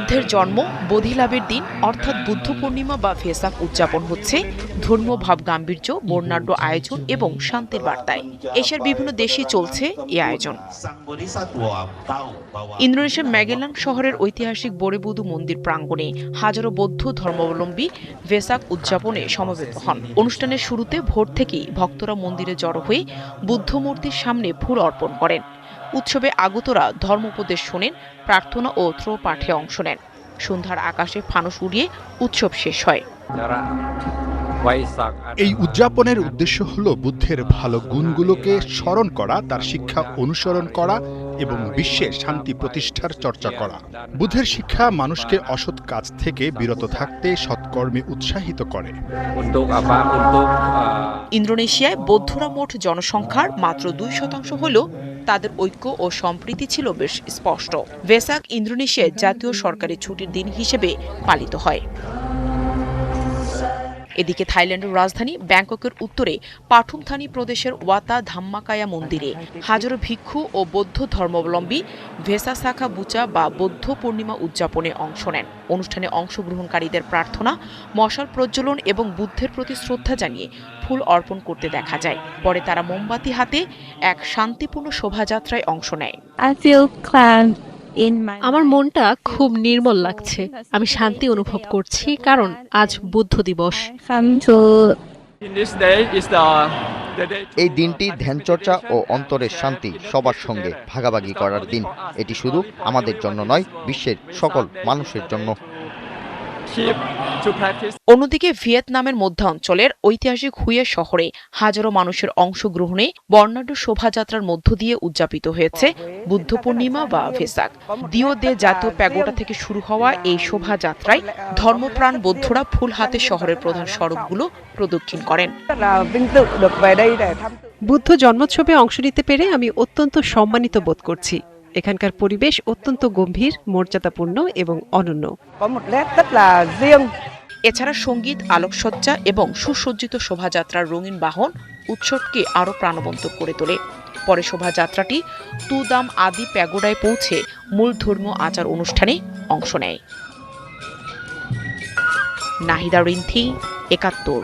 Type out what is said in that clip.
বুদ্ধের জন্ম বোধিলাভের দিন অর্থাৎ বুদ্ধ পূর্ণিমা বা ভেসাক উদযাপন হচ্ছে ধর্মীয় ভাব গাম্ভীর্য, বর্ণাঢ্য আয়োজন এবং শান্তির বার্তায়। এশিয়ার বিভিন্ন দেশে চলছে এই আয়োজন। ইন্দোনেশিয়ার ম্যাগেলান শহরের ঐতিহাসিক বরেবুদু মন্দির প্রাঙ্গণে হাজারো বৌদ্ধ ধর্মাবলম্বী ভেসাক উদযাপনে সমবেত হন। অনুষ্ঠানের শুরুতে ভোর থেকেই ভক্তরা মন্দিরে জড়ো হয়ে বুদ্ধ মূর্তির সামনে ফুল অর্পণ করেন। উৎসবে আগতরা ধর্মোপদেশ শোনেন, প্রার্থনা ও থ্রো পাঠে অংশ নেন। সন্ধ্যার আকাশে ফানুস উড়িয়ে উৎসব শেষ হয়। এই উদযাপনের উদ্দেশ্য হল বুদ্ধের ভালো গুণগুলোকে স্মরণ করা, তার শিক্ষা অনুসরণ করা এবং বিশ্বে শান্তি প্রতিষ্ঠার চর্চা করা। বুদ্ধের শিক্ষা মানুষকে অসৎ কাজ থেকে বিরত থাকতে সৎকর্মে উৎসাহিত করে। ইন্দোনেশিয়ায় বৌদ্ধরা মোট জনসংখ্যার মাত্র 2% হলেও তাদের ঐক্য ও সম্প্রীতি ছিল বেশ স্পষ্ট। ভেসাক ইন্দোনেশিয়ায় জাতীয় সরকারি ছুটির দিন হিসেবে পালিত হয়। এদিকে থাইল্যান্ডের রাজধানী ব্যাংককের উত্তরে পাথুমথানি প্রদেশের ওয়াতা ধাম্মাকায়া মন্দিরে হাজারো ভিক্ষু ও বৌদ্ধ ধর্মাবলম্বী ভেসাসাখা বুচা বা বৌদ্ধ পূর্ণিমা উদযাপনে অংশ নেন। অনুষ্ঠানে অংশগ্রহণকারীদের প্রার্থনা, মশাল প্রজ্বলন এবং বুদ্ধের প্রতি শ্রদ্ধা জানিয়ে ফুল অর্পণ করতে দেখা যায়। পরে তারা মোমবাতি হাতে এক শান্তিপূর্ণ শোভাযাত্রায় অংশ নেয়। আমার মনটা খুব নির্মল লাগছে। আমি শান্তি অনুভব করছি কারণ আজ বুদ্ধ দিবস। এই দিনটি ধ্যানচর্চা ও অন্তরের শান্তি সবার সঙ্গে ভাগাভাগি করার দিন। এটি শুধু আমাদের জন্য নয়, বিশ্বের সকল মানুষের জন্য। অন্যদিকে ভিয়েতনামের মধ্যাঞ্চলের ঐতিহাসিক হুয়ে শহরে হাজারো মানুষের অংশগ্রহণে বর্ণাঢ্য শোভাযাত্রার মধ্য দিয়ে উদযাপিত হয়েছে বুদ্ধ পূর্ণিমা বা ভেসাক। দিও দে জাতীয় প্যাগোডা থেকে শুরু হওয়া এই শোভাযাত্রায় ধর্মপ্রাণ বৌদ্ধরা ফুল হাতে শহরের প্রধান সড়কগুলো প্রদক্ষিণ করেন। বুদ্ধ জন্মোৎসবে অংশ নিতে পেরে আমি অত্যন্ত সম্মানিত বোধ করছি। এখানকার পরিবেশ অত্যন্ত গম্ভীর, মর্যাদাপূর্ণ এবং অনন্য। এছাড়া সঙ্গীত, আলোকসজ্জা এবং সুসজ্জিত শোভাযাত্রার রঙিন বাহন উৎসবকে আরও প্রাণবন্ত করে তোলে। পরে শোভাযাত্রাটি তুদাম আদি প্যাগোডায় পৌঁছে মূল ধর্মীয় আচার অনুষ্ঠানে অংশ নেয়। নাহিদা রিন্থি, ৭১।